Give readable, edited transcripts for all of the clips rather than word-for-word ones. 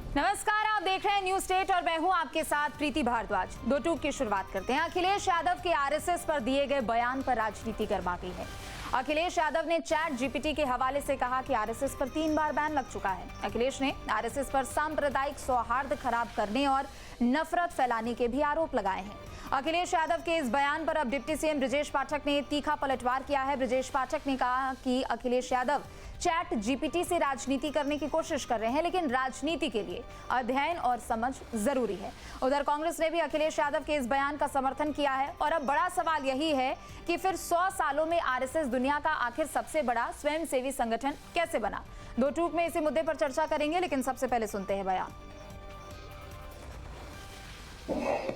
नमस्कार, आप देख रहे हैं न्यूज स्टेट और मैं हूं आपके साथ प्रीति भारद्वाज। दो टूक की शुरुआत करते हैं। अखिलेश यादव के आरएसएस पर दिए गए बयान पर राजनीति गर्मा गई है। अखिलेश यादव ने चैट जीपीटी के हवाले से कहा कि आरएसएस पर 3 बार बैन लग चुका है। अखिलेश ने आरएसएस पर सांप्रदायिक सौहार्द खराब करने और नफरत फैलाने के भी आरोप लगाए हैं। अखिलेश यादव के इस बयान पर अब डिप्टी सीएम ब्रजेश पाठक ने तीखा पलटवार किया है। ब्रजेश पाठक ने कहा कि अखिलेश यादव चैट जीपीटी से राजनीति करने की कोशिश कर रहे हैं, लेकिन राजनीति के लिए अध्ययन और समझ जरूरी है। उधर कांग्रेस ने भी अखिलेश यादव के इस बयान का समर्थन किया है और अब बड़ा सवाल यही है कि फिर 100 सालों में आरएसएस दुनिया का आखिर सबसे बड़ा स्वयंसेवी संगठन कैसे बना। दो टूक में इसी मुद्दे पर चर्चा करेंगे, लेकिन सबसे पहले सुनते हैं बयान।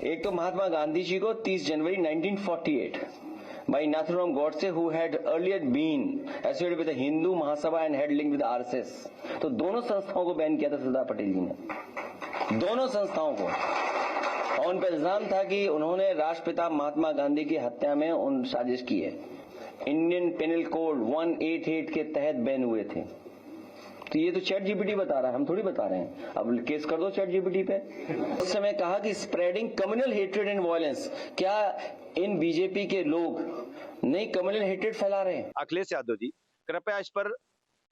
एक तो महात्मा गांधी जी को 30 जनवरी 1948 by Nathuram Godse, who had earlier been associated with the Hindu Mahasabha and had linked with the RSS. तो दोनों संस्थाओं को बैन किया था सरदार पटेल जी ने, दोनों संस्थाओं को। और उन पर इल्जाम था कि उन्होंने राष्ट्रपिता महात्मा गांधी की हत्या में उन साजिश की है। इंडियन पेनल कोड 188 के तहत बैन हुए थे। तो ये तो चैट जीपीटी बता रहा है, हम थोड़ी बता रहे हैं। अब केस कर दो चैट जीपीटी पे। उस समय कहा कि spreading communal hatred and violence, क्या इन बीजेपी के लोग नई कम्युनल हेट्रेड फैला रहे हैं? अखिलेश यादव जी, कृपया इस पर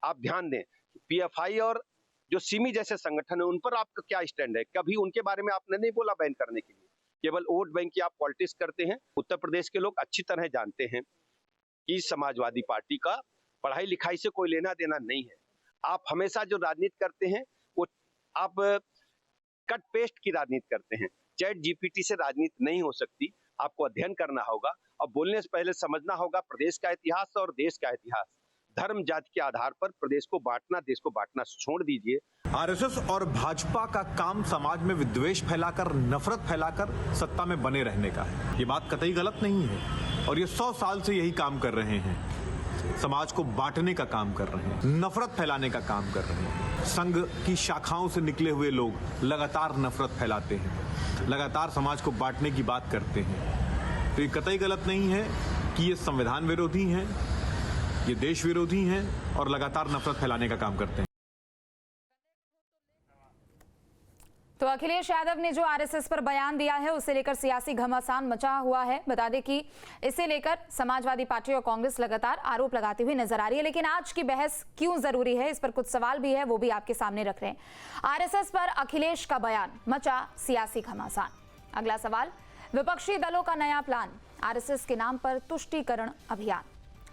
आप ध्यान दें। पीएफआई और जो सिमी जैसे संगठन है उन पर आपका क्या स्टैंड है? कभी उनके बारे में आपने नहीं बोला बैन करने के लिए, केवल वोट बैंक की आप पॉलिटिक्स करते हैं। उत्तर प्रदेश के लोग अच्छी तरह जानते हैं कि समाजवादी पार्टी का पढ़ाई लिखाई से कोई लेना देना नहीं है। आप हमेशा जो राजनीति करते हैं वो आप कट पेस्ट की राजनीति करते हैं। चैट जीपीटी से राजनीति नहीं हो सकती। आपको अध्ययन करना होगा और बोलने से पहले समझना होगा प्रदेश का इतिहास और देश का इतिहास। धर्म जाति के आधार पर प्रदेश को बांटना, देश को बांटना छोड़ दीजिए। आरएसएस और भाजपा का काम समाज में विद्वेष फैलाकर, नफरत फैलाकर सत्ता में बने रहने का है। ये बात कतई गलत नहीं है और ये 100 साल से यही काम कर रहे हैं। समाज को बांटने का काम कर रहे हैं, नफरत फैलाने का काम कर रहे हैं। संघ की शाखाओं से निकले हुए लोग लगातार नफरत फैलाते हैं, लगातार समाज को बांटने की बात करते हैं। तो ये कतई गलत नहीं है कि ये संविधान विरोधी हैं, ये देश विरोधी हैं और लगातार नफरत फैलाने का काम करते हैं। तो अखिलेश यादव ने जो आरएसएस पर बयान दिया है उसे लेकर सियासी घमासान मचा हुआ है। बता दें कि इसे लेकर समाजवादी पार्टी और कांग्रेस लगातार आरोप लगाती हुई नजर आ रही है, लेकिन आज की बहस क्यों जरूरी है, इस पर कुछ सवाल भी है, वो भी आपके सामने रख रहे हैं। आरएसएस पर अखिलेश का बयान मचा सियासी घमासान। अगला सवाल, विपक्षी दलों का नया प्लान, आरएसएस के नाम पर तुष्टीकरण अभियान,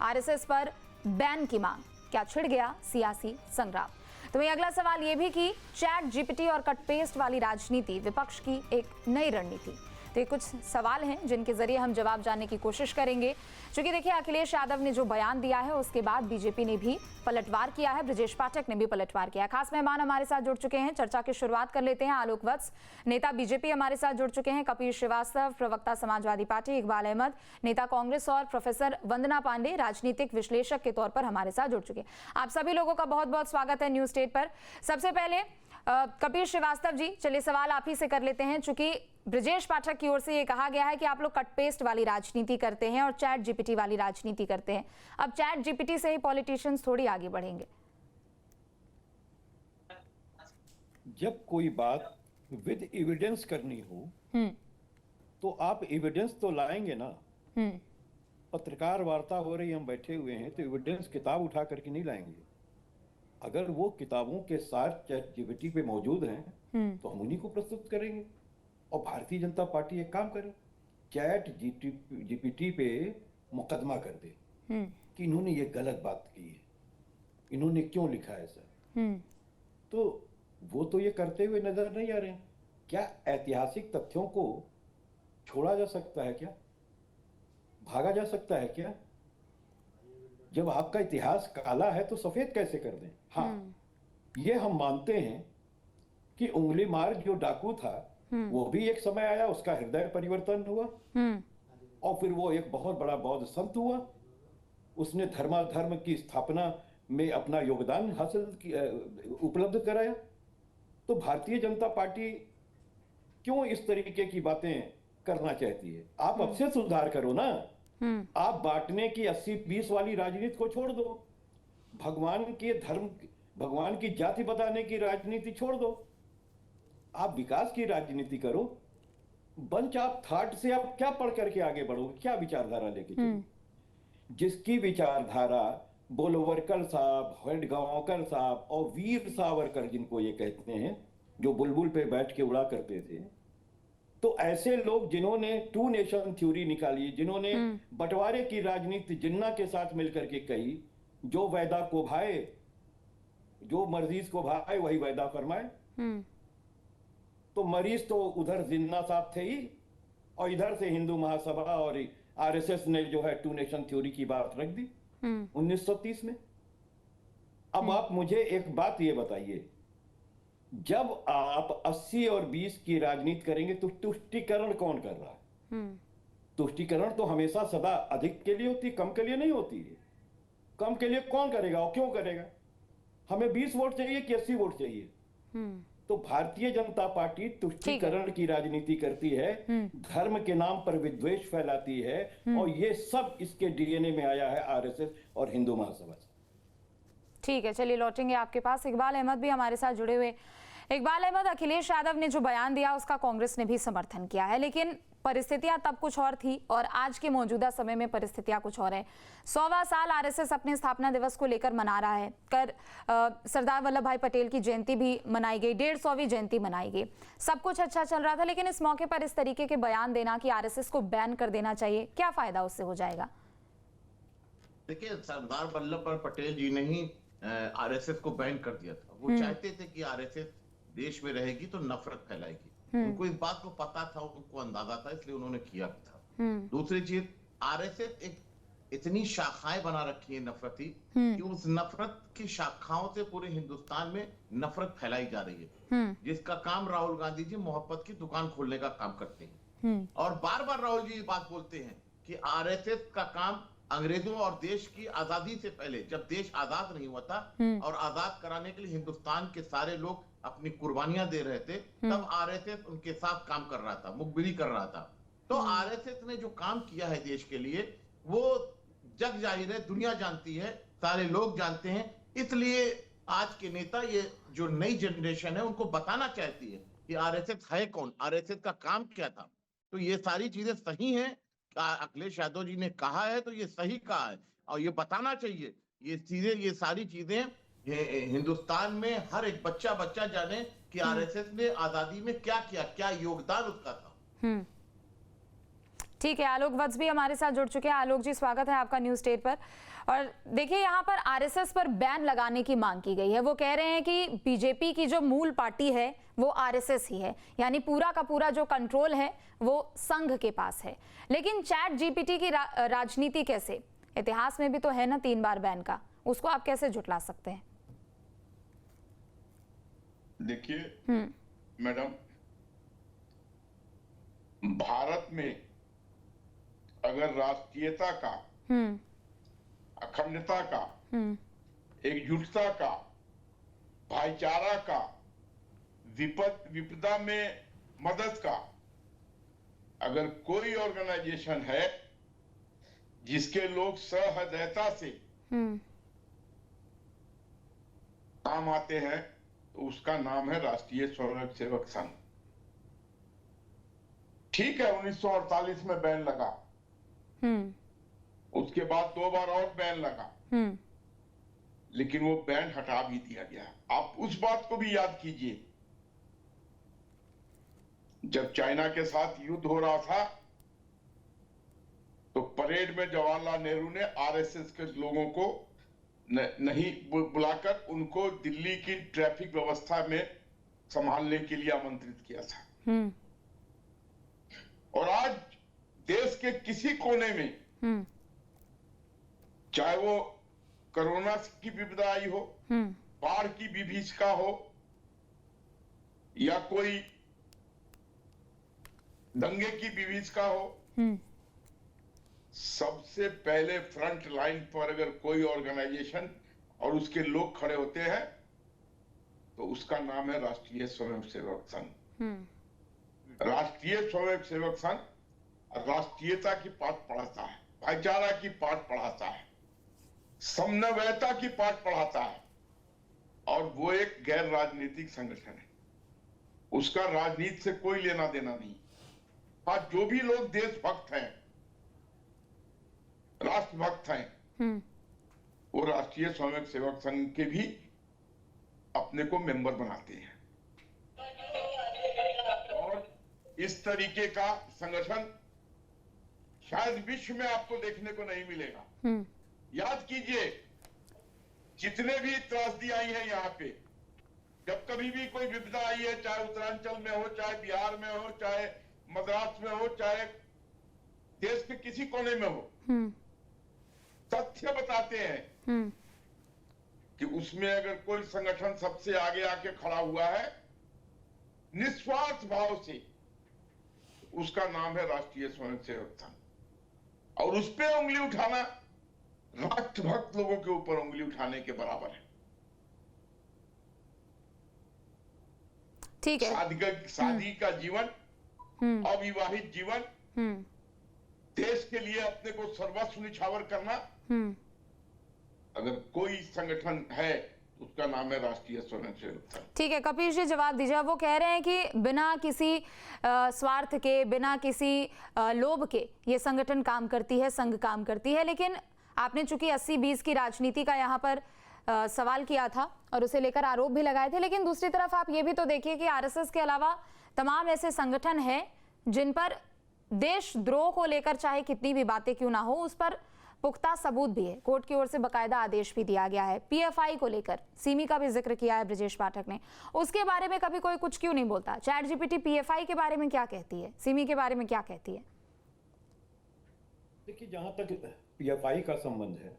आरएसएस पर बैन की मांग, क्या छिड़ गया सियासी संग्राम? तो वहीं अगला सवाल ये भी कि चैट जीपीटी और कट पेस्ट वाली राजनीति विपक्ष की एक नई रणनीति। तो ये कुछ सवाल हैं जिनके जरिए हम जवाब जानने की कोशिश करेंगे। क्योंकि देखिए, अखिलेश यादव ने जो बयान दिया है उसके बाद बीजेपी ने भी पलटवार किया है, ब्रजेश पाठक ने भी पलटवार किया है। खास मेहमान हमारे साथ जुड़ चुके हैं। चर्चा की शुरुआत कर लेते हैं। आलोक वत्स, नेता बीजेपी, हमारे साथ जुड़ चुके हैं। कपिल श्रीवास्तव, प्रवक्ता समाजवादी पार्टी, इकबाल अहमद, नेता कांग्रेस, और प्रोफेसर वंदना पांडे, राजनीतिक विश्लेषक के तौर पर हमारे साथ जुड़ चुके हैं। आप सभी लोगों का बहुत बहुत स्वागत है न्यूज स्टेट पर। सबसे पहले कपिल श्रीवास्तव जी, चलिए सवाल आप ही से कर लेते हैं। चूंकि ब्रजेश पाठक की ओर से ये कहा गया है कि आप लोग कट पेस्ट वाली राजनीति करते हैं और चैट जीपीटी वाली राजनीति करते हैं, अब चैट जीपीटी से ही पॉलिटिशियंस थोड़ी आगे बढ़ेंगे। जब कोई बात विद एविडेंस करनी हो तो आप एविडेंस तो लाएंगे ना। पत्रकार वार्ता हो रही, हम बैठे हुए हैं, तो एविडेंस किताब उठा करके नहीं लाएंगे। अगर वो किताबों के साथ चैट जीपीटी पे मौजूद हैं तो हम उन्हीं को प्रस्तुत करेंगे। और भारतीय जनता पार्टी एक काम करे, चैट जीपीटी पे मुकदमा कर दे कि इन्होंने ये गलत बात की है, इन्होंने क्यों लिखा है ऐसा। तो वो तो ये करते हुए नजर नहीं आ रहे हैं। क्या ऐतिहासिक तथ्यों को छोड़ा जा सकता है? क्या भागा जा सकता है? क्या जब आपका इतिहास काला है तो सफेद कैसे कर दें? हाँ, ये हम मानते हैं कि उंगली मार जो डाकू था वो भी एक समय आया, उसका हृदय परिवर्तन हुआ और फिर वो एक बहुत बड़ा बौद्ध संत हुआ। उसने धर्म की स्थापना में अपना योगदान उपलब्ध कराया। तो भारतीय जनता पार्टी क्यों इस तरीके की बातें करना चाहती है? आप अब से सुधार करो ना। आप बांटने की 80-20 वाली राजनीति को छोड़ दो, भगवान के धर्म, भगवान की जाति बताने की राजनीति छोड़ दो। आप विकास की राजनीति करो, बंच ऑफ थॉट से आप क्या पढ़ करके आगे बढ़ोगे, क्या विचारधारा लेके चलोगे? जिसकी विचारधारा बोलवरकर साहब, हेडगांवकर साहब और वीर सावरकर जिनको ये कहते हैं, जो बुलबुल पे बैठ के उड़ा करते थे, तो ऐसे लोग जिन्होंने टू नेशन थ्योरी निकाली, जिन्होंने बंटवारे की राजनीति जिन्ना के साथ मिलकर के कही, जो वायदा को भाए, जो मर्जीज को भाए वही वायदा फरमाए। तो मरीज तो उधर जिन्ना साहब थे ही, और इधर से हिंदू महासभा और आरएसएस ने जो है टू नेशन थ्योरी की बात रख दी 1930 में। अब आप मुझे एक बात ये बताइए, जब आप 80 और 20 की राजनीति करेंगे तो तुष्टीकरण कौन कर रहा है? तुष्टीकरण तो हमेशा सदा अधिक के लिए होती है, कम के लिए नहीं होती है। कम के लिए कौन करेगा और क्यों करेगा? हमें 20 वोट चाहिए कि 80 वोट चाहिए? तो भारतीय जनता पार्टी तुष्टीकरण की राजनीति करती है, धर्म के नाम पर विद्वेष फैलाती है, और ये सब इसके डीएनए में आया है आरएसएस और हिंदू महासभा से। ठीक है, चलिए लौटेंगे आपके पास। इकबाल अहमद भी हमारे साथ जुड़े हुए। इकबाल अहमद, अखिलेश यादव ने जो बयान दिया उसका कांग्रेस ने भी समर्थन किया है, लेकिन परिस्थितियां तब कुछ और थी और आज के मौजूदा समय में परिस्थितियां कुछ और है। 100वां साल आरएसएस अपने स्थापना दिवस को लेकर मना रहा है। सरदार वल्लभ भाई पटेल की जयंती भी मनाई गई, 150वीं जयंती मनाई गई। सब कुछ अच्छा चल रहा था, लेकिन इस मौके पर इस तरीके के बयान देना कि आरएसएस को बैन कर देना चाहिए, क्या फायदा उससे हो जाएगा? देखिए, सरदार वल्लभ भाई पटेल जी ने ही आरएसएस को बैन कर दिया था। वो चाहते थे कि आरएसएस देश में रहेगी तो नफरत फैलाएगी। उनको इस बात को पता था, उनको अंदाजा था, इसलिए उन्होंने किया भी था। दूसरी चीज, आरएसएस एक इतनी शाखाएं बना रखी है नफरती, कि उस नफरत की शाखाओं से पूरे हिंदुस्तान में नफरत फैलाई जा रही है, जिसका काम राहुल गांधी जी मोहब्बत की दुकान खोलने का काम करते हैं। और बार बार राहुल जी ये बात बोलते हैं कि आरएसएस का काम अंग्रेजों और देश की आजादी से पहले, जब देश आजाद नहीं हुआ था और आजाद कराने के लिए हिंदुस्तान के सारे लोग अपनी कुर्बानियां दे रहे थे, तब आरएसएस उनके साथ काम कर रहा था, मुखबिरी कर रहा था। तो आरएसएस ने जो काम किया है देश के लिए, वो जग जाहिर है, दुनिया जानती है, सारे लोग जानते हैं। इसलिए आज के नेता, ये जो नई जनरेशन है, उनको बताना चाहती है कि आरएसएस है कौन, आरएसएस का काम क्या था। तो ये सारी चीजें सही हैं, अखिलेश यादव जी ने कहा है तो ये सही कहा है, और ये बताना चाहिए। ये सारी चीजें हिंदुस्तान में हर एक बच्चा जाने कि आरएसएस ने आजादी में क्या किया, क्या योगदान उसका था। ठीक है, आलोक वत्स भी हमारे साथ जुड़ चुके हैं। आलोक जी, स्वागत है आपका न्यूज स्टेट पर। और देखिए, यहाँ पर आरएसएस पर बैन लगाने की मांग की गई है। वो कह रहे हैं कि बीजेपी की जो मूल पार्टी है वो आरएसएस ही है, यानी पूरा का पूरा जो कंट्रोल है वो संघ के पास है। लेकिन चैट जीपीटी की राजनीति कैसे, इतिहास में भी तो है ना 3 बार बैन का, उसको आप कैसे झुटला सकते हैं? देखिए मैडम, भारत में अगर राष्ट्रीयता का, अखंडता का, एकजुटता का, भाईचारा का, विपदा में मदद का अगर कोई ऑर्गेनाइजेशन है जिसके लोग सहृदयता से काम आते हैं, तो उसका नाम है राष्ट्रीय स्वयंसेवक संघ। ठीक है, 1948 में बैन लगा, उसके बाद 2 बार और बैन लगा, लेकिन वो बैन हटा भी दिया गया। आप उस बात को भी याद कीजिए, जब चाइना के साथ युद्ध हो रहा था तो परेड में जवाहरलाल नेहरू ने आरएसएस के लोगों को नहीं बुलाकर उनको दिल्ली की ट्रैफिक व्यवस्था में संभालने के लिए आमंत्रित किया था। और आज देश के किसी कोने में, चाहे वो कोरोना की विपदा आई हो, बाढ़ की विभीषिका हो, या कोई दंगे की विभीषिका हो, सबसे पहले फ्रंट लाइन पर अगर कोई ऑर्गेनाइजेशन और उसके लोग खड़े होते हैं तो उसका नाम है राष्ट्रीय स्वयंसेवक संघ। राष्ट्रीय स्वयंसेवक संघ राष्ट्रीयता की पाठ पढ़ाता है, भाईचारा की पाठ पढ़ाता है, समन्वयता की पाठ पढ़ाता है, और वो एक गैर राजनीतिक संगठन है। उसका राजनीति से कोई लेना देना नहीं। हाँ, जो भी लोग देशभक्त हैं, राष्ट्रभक्त हैं, वो राष्ट्रीय स्वयंसेवक संघ के भी अपने को मेंबर बनाते हैं। और इस तरीके का संगठन शायद विश्व में आपको देखने को नहीं मिलेगा। याद कीजिए, जितने भी त्रासदी आई है यहाँ पे, जब कभी भी कोई विपदा आई है, चाहे उत्तरांचल में हो, चाहे बिहार में हो, चाहे मद्रास में हो, चाहे देश के किसी कोने में हो, तथ्य बताते हैं कि उसमें अगर कोई संगठन सबसे आगे आके खड़ा हुआ है निस्वार्थ भाव से, उसका नाम है राष्ट्रीय स्वयंसेवक संघ। और उस पे उंगली उठाना राष्ट्रभक्त लोगों के ऊपर उंगली उठाने के बराबर है। ठीक है। शादी का जीवन, अविवाहित जीवन, देश के लिए अपने को सर्वस्व निछावर करना, अगर कोई संगठन है उसका नाम है राष्ट्रीय स्वयंसेवक संघ। ठीक है, कपिल जी जवाब दीजिए। वो कह रहे हैं कि बिना किसी स्वार्थ के, बिना किसी लोभ के ये संगठन काम करती है, संघ काम करती है। लेकिन आपने चूंकि 80-20 की राजनीति का यहाँ पर सवाल किया था और उसे लेकर आरोप भी लगाए थे, लेकिन दूसरी तरफ आप ये भी तो देखिए कि आरएसएस के अलावा तमाम ऐसे संगठन हैं जिन पर देशद्रोह को लेकर चाहे कितनी भी बातें क्यों ना हो, उस पर पुख्ता सबूत भी है। कोर्ट की ओर से बकायदा आदेश भी दिया गया है। पीएफआई को लेकर सिमी का भी जिक्र किया है ब्रजेश पाठक ने, उसके बारे में कभी कोई कुछ क्यों नहीं बोलता? चैट जीपीटी पीएफआई के बारे में क्या कहती है, सिमी के बारे में क्या कहती है? देखिए, जहां तक पीएफआई का संबंध है,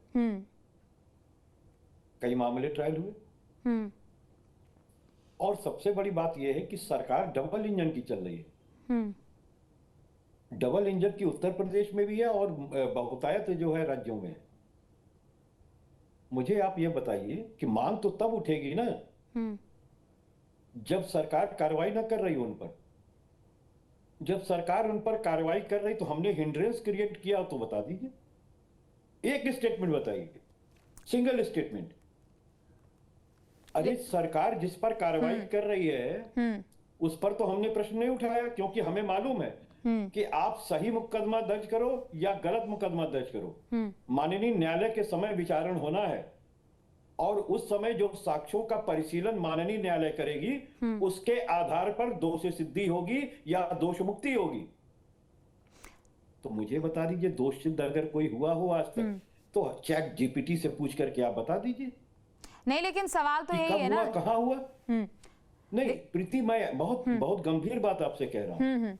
कई मामले ट्रायल हुए और सबसे बड़ी बात यह है कि सरकार डबल इंजन की चल रही है। डबल इंजन की उत्तर प्रदेश में भी है और बहुतायत जो है राज्यों में है। मुझे आप ये बताइए कि मांग तो तब उठेगी ना जब सरकार कार्रवाई ना कर रही हो उन पर। जब सरकार उन पर कार्रवाई कर रही तो हमने हिंड्रेंस क्रिएट किया तो बता दीजिए, एक स्टेटमेंट बताइए, सिंगल स्टेटमेंट। अरे सरकार जिस पर कार्रवाई कर रही है उस पर तो हमने प्रश्न नहीं उठाया, क्योंकि हमें मालूम है कि आप सही मुकदमा दर्ज करो या गलत मुकदमा दर्ज करो, माननीय न्यायालय के समय विचारण होना है और उस समय जो साक्ष्यों का परिशीलन माननीय न्यायालय करेगी उसके आधार पर दोष सिद्धि होगी या दोष मुक्ति होगी। तो मुझे बता दीजिए, दोष सिद्ध अगर कोई हुआ हो आज तक तो चैट जीपीटी से पूछ करके आप बता दीजिए। नहीं, लेकिन सवाल तो यही है ना, कहाँ हुआ। नहीं प्रीति, मैं बहुत गंभीर बात आपसे कह रहा हूं।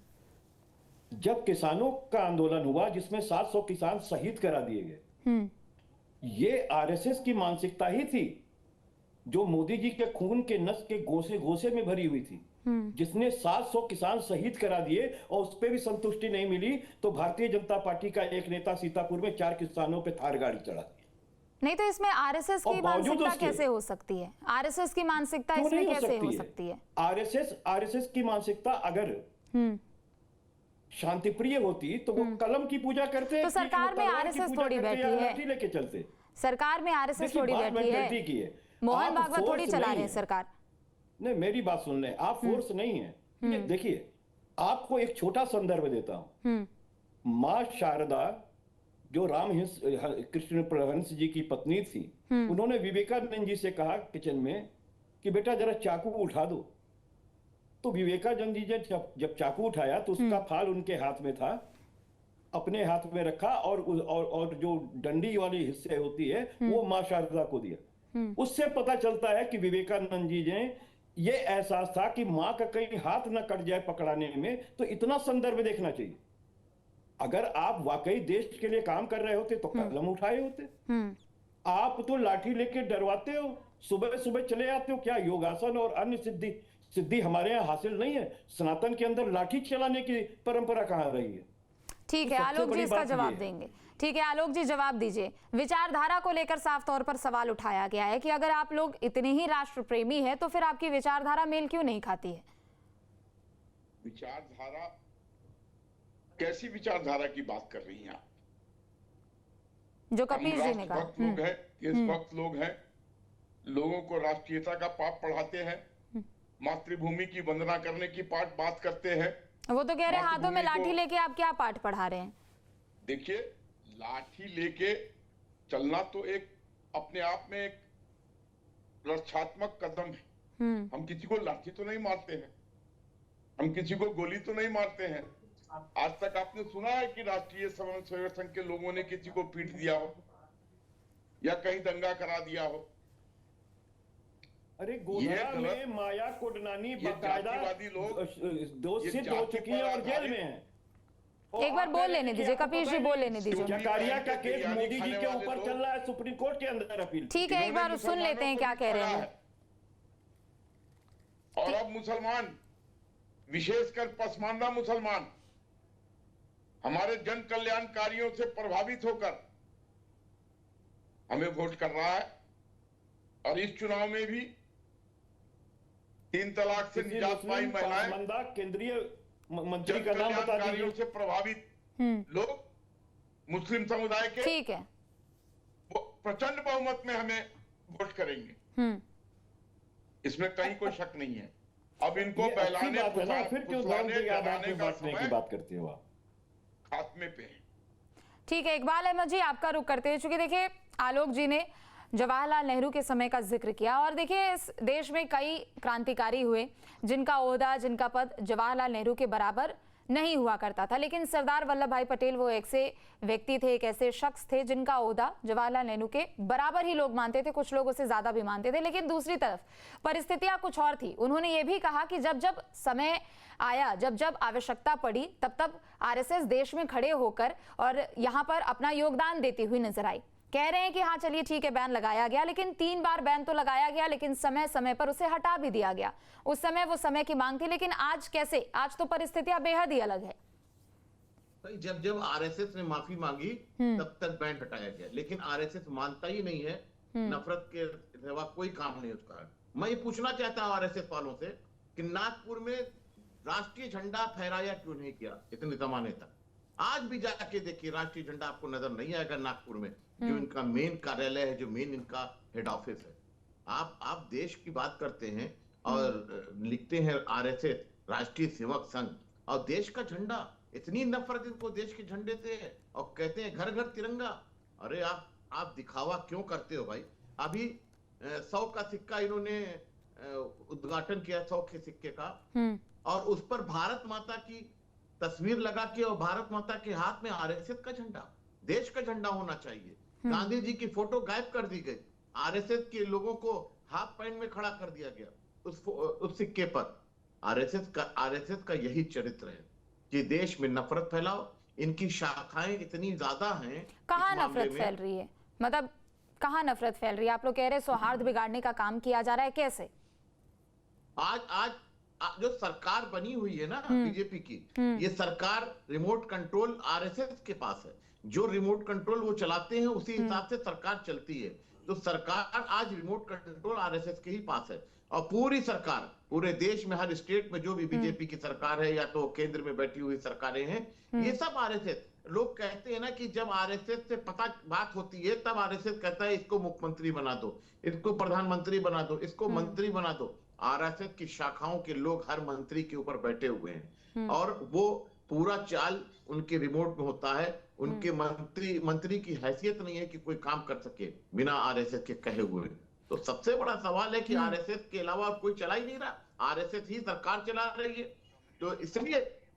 जब किसानों का आंदोलन हुआ जिसमें 700 किसान शहीद करा दिए गए, ये आरएसएस की मानसिकता ही थी जो मोदी जी के खून के नस के गोसे गोसे में भरी हुई थी, जिसने 700 किसान शहीद करा दिए और उस पर भी संतुष्टि नहीं मिली तो भारतीय जनता पार्टी का एक नेता सीतापुर में 4 किसानों पे थार गाड़ी चढ़ा दी। नहीं तो इसमें आरएसएस की मानसिकता कैसे हो सकती है? आरएसएस की मानसिकता इसमें कैसे हो सकती है? आरएसएस की मानसिकता अगर शांति प्रिय होती तो वो कलम की पूजा करते। तो सरकार में आरएसएस थोड़ी बैठी है, लेके चलते। सरकार में आरएसएस थोड़ी बैठी है, मोहन भागवत थोड़ी चला रहे हैं सरकार। नहीं, मेरी बात सुन लें, आप फोर्स नहीं है। देखिए, आपको एक छोटा संदर्भ देता हूं। मां शारदा जो कृष्ण परमहंस जी की पत्नी थी, उन्होंने विवेकानंद जी से कहा किचन में कि बेटा जरा चाकू उठा दो। तो विवेकानंद जी ने जब चाकू उठाया तो उसका फाल उनके हाथ में था, अपने हाथ में रखा और जो डंडी वाली हिस्से होती है वो मां शारदा को दिया। उससे पता चलता है कि विवेकानंद जी ने ये एहसास था कि मां का कहीं हाथ न कट जाए पकड़ाने में। तो इतना संदर्भ देखना चाहिए। अगर आप वाकई देश के लिए काम कर रहे होते तो कलम उठाए होते। आप तो लाठी लेके डरवाते हो, सुबह सुबह चले आते हो। क्या योगासन और अन्य सिद्धि हमारे यहाँ हासिल नहीं है? सनातन के अंदर लाठी चलाने की परंपरा कहाँ रही है? ठीक है, आलोक जी इसका जवाब देंगे। ठीक है, आलोक जी जवाब दीजिए। विचारधारा को लेकर साफ तौर पर सवाल उठाया गया है कि अगर आप लोग इतने ही राष्ट्र प्रेमी है तो फिर आपकी विचारधारा मेल क्यों नहीं खाती है? विचारधारा, कैसी विचारधारा की बात कर रही हैं आप? जो कपिल जी ने कहा। लोग हैं, देशभक्त लोग हैं, लोगों को राष्ट्रीयता का पाठ पढ़ाते हैं, मातृभूमि की वंदना करने की बात करते हैं। वो तो कह रहे हैं हाथों में मातृभूमि लाठी को- लेके आप क्या पाठ पढ़ा रहे हैं? देखिए, लाठी लेके चलना तो एक अपने आप में एक रक्षात्मक कदम है। हम किसी को लाठी तो नहीं मारते हैं, हम किसी को गोली तो नहीं मारते हैं। आज तक आपने सुना है कि राष्ट्रीय स्वयंसेवक संघ के लोगों ने किसी को पीट दिया हो या कहीं दंगा करा दिया हो? अरे गोधरा में माया कोडनानी बाकायदा जातिवादी लोग, दोष ये सिद्ध हो जाति चुकी है पर और जेल आधारित- में है। और एक बार आप बोल कह रहे लेने हैं कि दीजिए, आपको कपिल पता जी ही बोल नहीं। लेने दीजिए। जकारिया का केस बिरयानी मोदी जी खाने के वाले ऊपर लोग- चल रहा है, सुप्रीम कोर्ट के अंदर अपील। ठीक है, एक बार सुन लेते हैं क्या कह रहे हैं वो। और अब मुसलमान, विशेषकर पसमानदा मुसलमान, हमारे जन कल्याणकारियों से प्रभावित होकर हमें वोट कर रहा है। और इस चुनाव में भी 3 तलाक से निजात पाई महिलाएं, पसमानदा केंद्रीय मंत्री जन का नाम बता कल्याणकारियों दीजिए। से प्रभावित लोग, मुस्लिम समुदाय के, ठीक है। वो प्रचंड बहुमत में हमें वोट करेंगे, इसमें कहीं कोई शक नहीं है। अब इनको ये अच्छी बहलाने बात है ना, फिर क्यों धर्म फुसलाने के आधार डराने पर का बांटने की समय बात करते हो आप? खात्मे पे है। ठीक है, इकबाल अहमद जी आपका रुख करते हुए, चूंकि देखिए आलोक जी ने जवाहरलाल नेहरू के समय का जिक्र किया और देखिए इस देश में कई क्रांतिकारी हुए जिनका ओहदा, जिनका पद जवाहरलाल नेहरू के बराबर नहीं हुआ करता था, लेकिन सरदार वल्लभ भाई पटेल वो एक से व्यक्ति थे, एक ऐसे शख्स थे जिनका ओहदा जवाहरलाल नेहरू के बराबर ही लोग मानते थे, कुछ लोग उसे ज्यादा भी मानते थे। लेकिन दूसरी तरफ परिस्थितियां कुछ और थी। उन्होंने ये भी कहा कि जब जब समय आया, जब जब आवश्यकता पड़ी, तब तब आरएसएस देश में खड़े होकर और यहाँ पर अपना योगदान देती हुई नजर आई। कह रहे हैं कि हाँ चलिए ठीक है, बैन लगाया गया, लेकिन 3 बार बैन तो लगाया गया, लेकिन समय समय पर उसे हटा भी दिया गया। उस समय वो समय की मांग थी, लेकिन आज कैसे? आज तो परिस्थितियां बेहद ही अलग है। जब जब आरएसएस ने माफी मांगी तब तक बैन हटाया गया, लेकिन आरएसएस मानता ही नहीं है। नफरत के अलावा कोई काम नहीं उसका। मैं ये पूछना चाहता हूँ आरएसएस वालों से कि नागपुर में राष्ट्रीय झंडा फहराया क्यों नहीं किया इतने जमाने तक? आज भी जाके देखिए, राष्ट्रीय झंडा आपको नजर नहीं आएगा नागपुर में, जो इनका मेन कार्यालय है, जो मेन इनका हेड ऑफिस है। आप देश की बात करते हैं और लिखते हैं आरएसएस राष्ट्रीय सेवक संघ, और देश का झंडा, इतनी नफरत इनको देश के झंडे से है और कहते हैं घर घर तिरंगा। अरे आप दिखावा क्यों करते हो भाई? अभी 100 का सिक्का इन्होंने उद्घाटन किया, 100 के सिक्के का, और उस पर भारत माता की तस्वीर लगा के और भारत माता के हाथ में आरएसएस का झंडा, देश का झंडा होना चाहिए। गांधी जी की फोटो गायब कर दी गई, आरएसएस के लोगों को हाफ पैंट में खड़ा कर दिया गया उस सिक्के पर। आरएसएस का यही चरित्र है कि देश में नफरत फैलाओ। इनकी शाखाएं इतनी ज्यादा हैं। कहाँ नफरत फैल रही है? मतलब कहाँ नफरत फैल रही है? आप लोग कह रहे हैं सौहार्द बिगाड़ने का काम किया जा रहा है, कैसे? आज जो सरकार बनी हुई है ना बीजेपी की, ये सरकार रिमोट कंट्रोल आरएसएस के पास है। जो रिमोट कंट्रोल वो चलाते हैं उसी हिसाब से सरकार चलती है। तो सरकार आज रिमोट कंट्रोल आरएसएस के ही पास है, और पूरी सरकार पूरे देश में हर स्टेट में जो भी बीजेपी की सरकार है या तो केंद्र में बैठी हुई सरकारें हैं, ये सब आरएसएस। लोग कहते हैं ना कि जब आरएसएस से बात होती है तब आरएसएस कहता है इसको मुख्यमंत्री बना दो, इसको प्रधानमंत्री बना दो, इसको मंत्री बना दो। आरएसएस की शाखाओं के लोग हर मंत्री के ऊपर बैठे हुए हैं और वो पूरा चाल उनके रिमोट में होता है। उनके मंत्री की हैसियत नहीं है कि कोई काम कर सके बिना आरएसएस के कहे हुए। तो सबसे बड़ा सवाल है कि आरएसएस के अलावा कोई चला ही नहीं रहा, आरएसएस ही सरकार चला रही है। तो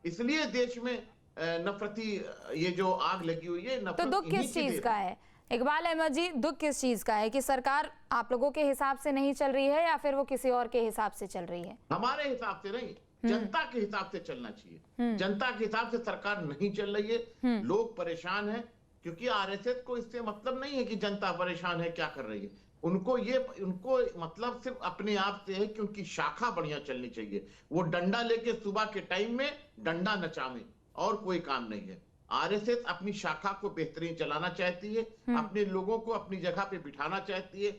इसलिए देश में नफरती ये जो आग लगी हुई है। तो दुख किस चीज का है इकबाल अहमद जी? दुख किस चीज का है कि सरकार आप लोगों के हिसाब से नहीं चल रही है या फिर वो किसी और के हिसाब से चल रही है? हमारे हिसाब से नहीं, जनता के हिसाब से चलना चाहिए। जनता के हिसाब से सरकार नहीं चल रही है। लोग परेशान हैं क्योंकि आरएसएस को इससे मतलब नहीं है कि जनता परेशान है क्या कर रही है। उनको मतलब सिर्फ अपने आप से है कि उनकी शाखा बढ़िया चलनी चाहिए। वो डंडा लेके सुबह के टाइम में डंडा नचावे, और कोई काम नहीं है। आरएसएस अपनी शाखा को बेहतरीन चलाना चाहती है, अपने लोगों को अपनी जगह पे बिठाना चाहती है,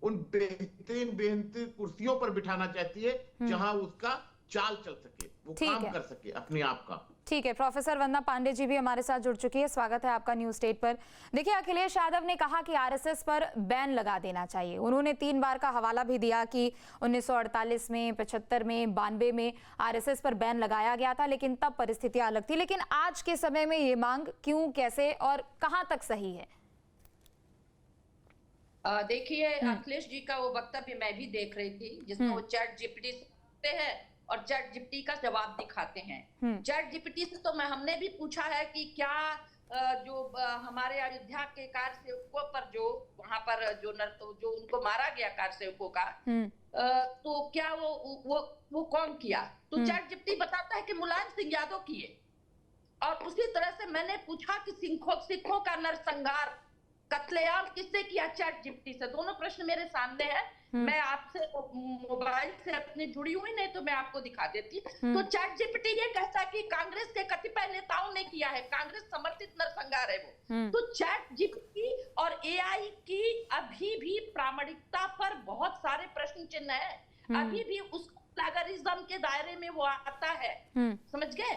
उन बेहतरीन कुर्सियों पर बिठाना चाहती है जहां उसका चाल चल सके, वो ठीक काम है। कर सके अपने आप का। ठीक है, प्रोफेसर वंदना पांडे जी भी हमारे साथ जुड़ चुकी है। स्वागत है आपका न्यूज स्टेट पर। देखिए, अखिलेश यादव ने कहा कि आरएसएस पर बैन लगा देना चाहिए। उन्होंने 3 बार का हवाला भी दिया कि 1948 में, 75 में, 92 में आरएसएस पर बैन लगाया गया था, लेकिन तब परिस्थितियां अलग थी। लेकिन आज के समय में ये मांग क्यों, कैसे और कहां तक सही है? देखिए, अखिलेश जी का वो वक्तव्य मैं भी देख रही थी, जिसमें वो चैट जीपीटी से हैं और चैट जीपीटी का जवाब दिखाते हैं। चैट जीपीटी से तो हमने भी पूछा है कि क्या जो हमारे अयोध्या के कार सेवकों पर जो वहां पर जो उनको मारा गया कार सेवकों का, तो क्या वो कौन किया? तो चैट जीपीटी बताता है कि मुलायम सिंह यादव किए। और उसी तरह से मैंने पूछा कि सिखों का नरसंहार, कत्लेआम किससे किया? चैट जीपीटी से। दोनों प्रश्न मेरे सामने है। मैं आपसे मोबाइल से अपनी जुड़ी हुई, नहीं तो मैं आपको दिखा देती। तो चैट जीपीटी ये कहता है कि कांग्रेस के कतिपय नेताओं ने किया है, कांग्रेस समर्थित नरसंहार है वो। तो चैट जीपीटी और एआई की अभी भी प्रामाणिकता पर बहुत सारे प्रश्न चिन्ह है। अभी भी उस प्लेगरिज्म के दायरे में वो आता है, समझ गए?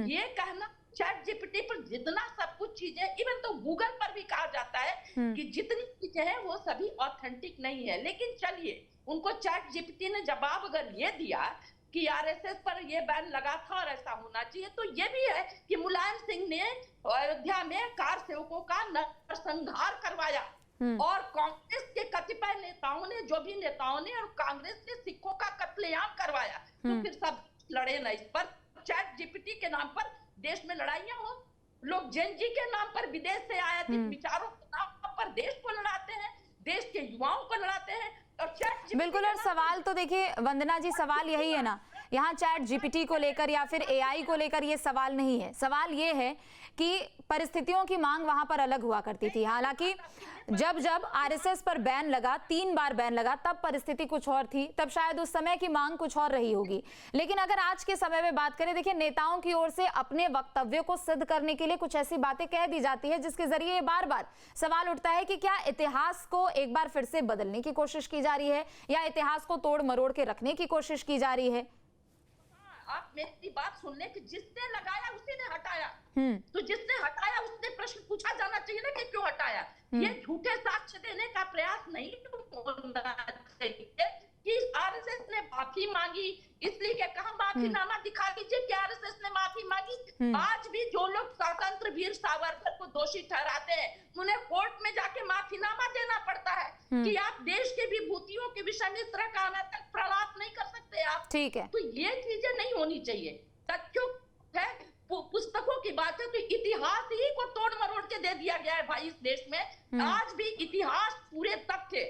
ये कहना चैट जीपीटी पर जितना सब कुछ चीजें, इवन तो गूगल पर भी कहा जाता है कि जितनी चीजें हैं वो सभी ऑथेंटिक नहीं है। लेकिन चलिए, उनको चैट जीपीटी ने जवाब अगर ये दिया कि आरएसएस पर ये बैन लगा था और ऐसा होना चाहिए, तो ये भी है कि मुलायम सिंह ने अयोध्या में कार सेवकों का नरसंहार करवाया और कांग्रेस के कतिपय नेताओं ने, जो भी नेताओं ने, और कांग्रेस ने सिखों का कत्लेआम करवाया। तो फिर सब लड़े ना इस पर। चैट जीपीटी के नाम पर देश में लड़ाइयां हो, लोग जेनजी के नाम पर विदेश से आयातित विचारों के नाम पर देश को लड़ाते हैं, देश के युवाओं को लड़ाते हैं। और चैट बिल्कुल। और सवाल तो देखिए वंदना जी, सवाल यही है ना, यहाँ चैट जीपीटी को लेकर या फिर एआई को लेकर ये सवाल नहीं है। सवाल ये है कि परिस्थितियों की मांग वहां पर अलग हुआ करती थी। हालांकि जब आरएसएस पर बैन लगा, 3 बार बैन लगा, तब परिस्थिति कुछ और थी, तब शायद उस समय की मांग कुछ और रही होगी। लेकिन अगर आज के समय में बात करें, देखिए नेताओं की ओर से अपने वक्तव्यों को सिद्ध करने के लिए कुछ ऐसी बातें कह दी जाती है जिसके जरिए ये बार बार सवाल उठता है कि क्या इतिहास को एक बार फिर से बदलने की कोशिश की जा रही है या इतिहास को तोड़ मरोड़ के रखने की कोशिश की जा रही है? आप मेरी बात सुन ले कि जिसने लगाया उसी ने हटाया। तो जिसने हटाया उसने प्रश्न पूछा जाना चाहिए ना कि क्यों हटाया। ये झूठे साक्ष्य देने का प्रयास नहीं होना चाहिए कि आरएसएस ने माफी मांगी, इसलिए क्या कहा माफीनामा दिखा दीजिए कि आरएसएस ने माफी मांगी। आज भी जो लोग स्वतंत्र वीर सावरकर को दोषी ठहराते हैं, उन्हें कोर्ट में जाके माफीनामा देना पड़ता है कि आप देश के विभूतियों के विषय में इस तरह का अनैतिक प्रलाप नहीं कर सकते आप। ठीक है। तो ये चीजें नहीं होनी चाहिए। तथ्यों है, पुस्तकों की बात है, तो इतिहास ही को तोड़ मरोड़ के दे दिया गया है भाई इस देश में। आज भी इतिहास पूरे तथ्य,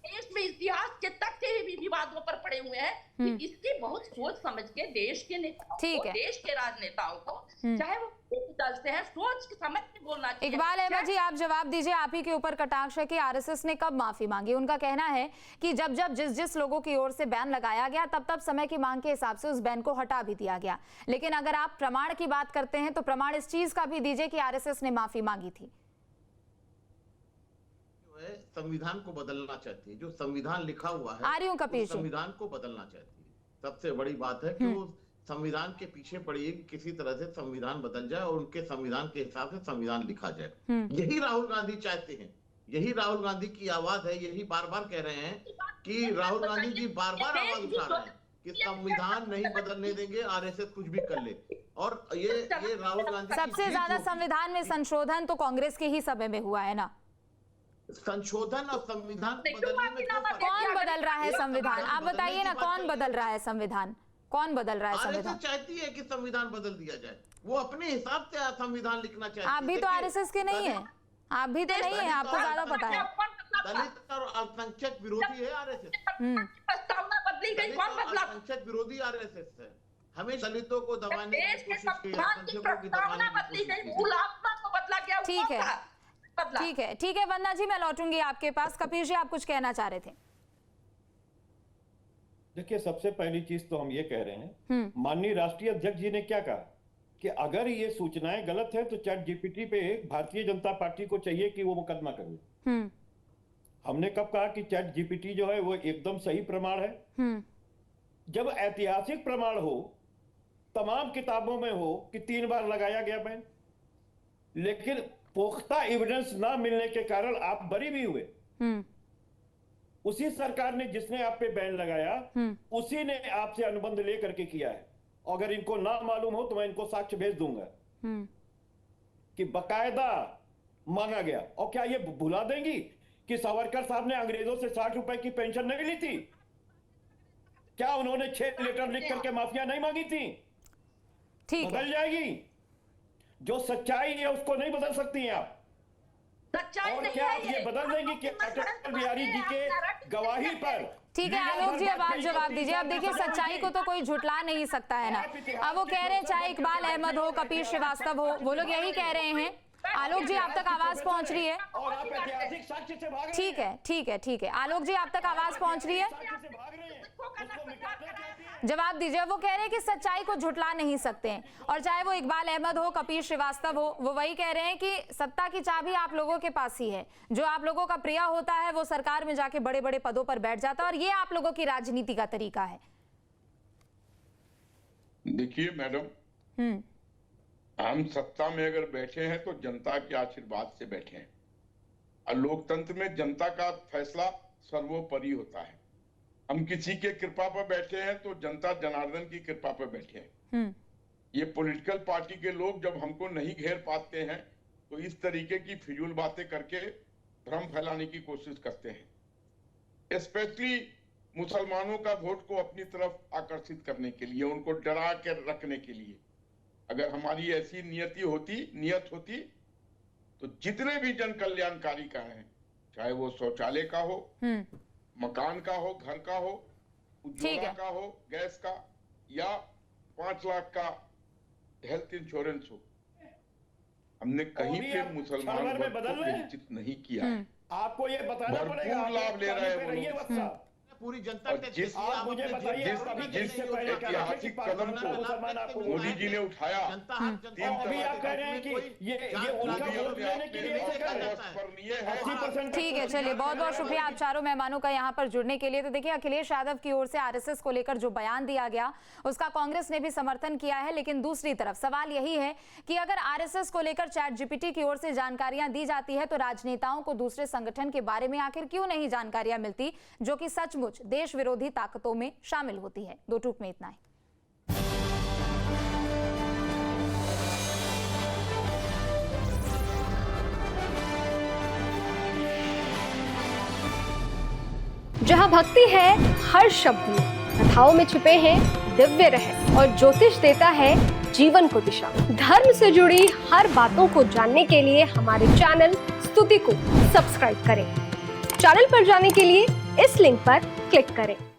देश में इतिहास के तथ्य ही भी विवादों पर पड़े हुए हैं कि इसकी बहुत सोच समझ के देश के नेताओं को, देश के राजनेताओं को, चाहे वो दल से है, सोच समझ के बोलना चाहिए। इकबाल अहमद जी, आप जवाब दीजिए। आप ही के ऊपर कटाक्ष है कि आरएसएस ने कब माफी मांगी। उनका कहना है कि जब जिस लोगों की ओर से बैन लगाया गया, तब समय की मांग के हिसाब से उस बैन को हटा भी दिया गया। लेकिन अगर आप प्रमाण की बात करते हैं तो प्रमाण इस चीज का भी दीजिए कि आरएसएस ने माफी मांगी थी। संविधान को बदलना चाहती है, जो संविधान लिखा हुआ है, आ रही हूं कपीश, संविधान को बदलना चाहती है। सबसे बड़ी बात है कि वो संविधान के पीछे पड़ी है कि किसी तरह से संविधान बदल जाए और उनके संविधान के हिसाब से संविधान लिखा जाए। यही राहुल गांधी चाहते हैं, यही राहुल गांधी की आवाज है। यही बार बार कह रहे हैं कि राहुल गांधी जी बार बार आवाज उठा रहे हैं कि संविधान नहीं बदलने देंगे, आरएसएस कुछ भी कर ले। और ये राहुल गांधी सबसे ज्यादा संविधान में संशोधन तो कांग्रेस के ही समय में हुआ है ना। संशोधन और संविधान बदलने में कौन बदल रहा है संविधान? आप बताइए ना, कौन बदल रहा है संविधान? कौन बदल रहा है संविधान? आरएसएस चाहती है कि संविधान बदल दिया जाए, वो अपने हिसाब से संविधान लिखना चाहती है। आप भी तो आरएसएस के नहीं है, आप भी तो नहीं है, आपको ज्यादा पता है। दलित और अल्पसंख्यक विरोधी है आरएसएस। प्रस्तावना बदली गई, कौन बदला? अल्पसंख्यक विरोधी आरएसएस है। हमें दलितों को दबाने की कोशिश की, अल्पसंख्यकों की प्रस्तावना बदली गई, मूल आत्मा को बदला गया। ठीक है, ठीक है वंदना जी, मैं लौटूंगी आपके पास। कपीश जी, आप कुछ कहना चाह रहे थे। देखिए, सबसे पहली चीज तो हम ये कह रहे हैं, माननीय राष्ट्रीय अध्यक्ष जी ने क्या कहा कि अगर ये सूचनाएं गलत है तो चैट जीपीटी पे भारतीय जनता पार्टी को चाहिए कि वो मुकदमा करे। हमने कब कहा कि चैट जीपीटी जो है वो एकदम सही प्रमाण है? जब ऐतिहासिक प्रमाण हो, तमाम किताबों में हो कि 3 बार लगाया गया बैन, लेकिन पुख्ता एविडेंस ना मिलने के कारण आप बरी भी हुए। उसी सरकार ने जिसने आप पे बैन लगाया, उसी ने आपसे अनुबंध लेकर के किया है। अगर इनको ना मालूम हो तो मैं इनको साक्ष्य भेज दूंगा कि बकायदा मांगा गया। और क्या ये भुला देंगी कि सावरकर साहब ने अंग्रेजों से 60 रुपए की पेंशन नहीं ली थी? क्या उन्होंने 6 लेटर लिख करके माफिया नहीं मांगी थी? ठीक है, बदल जाएगी। जो सच्चाई है उसको नहीं बदल सकती हैं आप। सच्चाई और नहीं क्या है आप ये ये। बदल देंगी कि अटल बिहारी जी के गवाही पर? ठीक है आलोक जी, अब आप जवाब दीजिए। अब देखिए, सच्चाई को तो कोई झुटला नहीं सकता है ना। अब वो कह रहे हैं, चाहे इकबाल अहमद हो, कपिल श्रीवास्तव हो, वो लोग यही कह रहे हैं। आलोक जी, आप तक आवाज पहुंच रही है? और आप ऐतिहासिक साक्ष्य से भाग रहे हैं। ठीक है, ठीक है, ठीक है। आलोक जी, आप तक आवाज पहुंच रही है? साक्ष्य से भाग रहे हैं। उसको मिटाना चाहते हैं। जवाब दीजिए। वो कह रहे हैं कि सच्चाई को झुटला नहीं सकते हैं, और चाहे वो इकबाल अहमद हो, कपिल श्रीवास्तव हो, वो वही कह रहे हैं कि सत्ता की चाबी आप लोगों के पास ही है। जो आप लोगों का प्रिय होता है वो सरकार में जाके बड़े बड़े पदों पर बैठ जाता है, और ये आप लोगों की राजनीति का तरीका है। देखिए मैडम, हम सत्ता में अगर बैठे हैं तो जनता के आशीर्वाद से बैठे हैं, और लोकतंत्र में जनता का फैसला सर्वोपरि होता है। हम किसी के कृपा पर बैठे हैं तो जनता जनार्दन की कृपा पर बैठे हैं। ये पॉलिटिकल पार्टी के लोग जब हमको नहीं घेर पाते हैं तो इस तरीके की फिजूल बातें करके भ्रम फैलाने की कोशिश करते हैं, स्पेशली मुसलमानों का वोट को अपनी तरफ आकर्षित करने के लिए, उनको डरा के रखने के लिए। अगर हमारी ऐसी नियत होती तो जितने भी जन कल्याणकारी कार्य हैं, चाहे वो शौचालय का हो, मकान का हो, घर का हो, उज्ज्वला का हो, गैस का, या 5 लाख का हेल्थ इंश्योरेंस हो, हमने कहीं पे मुसलमान वर्ग को वंचित नहीं किया है। आपको ये बताना पड़ेगा। भरपूर लाभ ले रहे हैं वो लोग। पूरी जनता और के जिस आप मुझे बताइए, जिस ऐतिहासिक कदम को मोदी जी ने उठाया, जनता हर जनता अभी आप कह रहे हैं कि ये उनका वोट लेने के लिए ऐसे कर रहे हैं। 80% ठीक है, चलिए, बहुत बहुत शुक्रिया आप चारों मेहमानों का यहाँ पर जुड़ने के लिए। तो देखिए, अखिलेश यादव की ओर से आरएसएस को लेकर जो बयान दिया गया उसका कांग्रेस ने भी समर्थन किया है, लेकिन दूसरी तरफ सवाल यही है कि अगर आरएसएस को लेकर चैट जीपीटी की ओर से जानकारियां दी जाती है तो राजनेताओं को दूसरे संगठन के बारे में आखिर क्यों नहीं जानकारियां मिलती, जो कि सचमुच देश विरोधी ताकतों में शामिल होती है। 2 टूक में इतना ही। जहाँ भक्ति है हर शब्द में, कथाओं में छुपे हैं दिव्य रहस्य, और ज्योतिष देता है जीवन को दिशा। धर्म से जुड़ी हर बातों को जानने के लिए हमारे चैनल स्तुति को सब्सक्राइब करें। चैनल पर जाने के लिए इस लिंक पर क्लिक करें।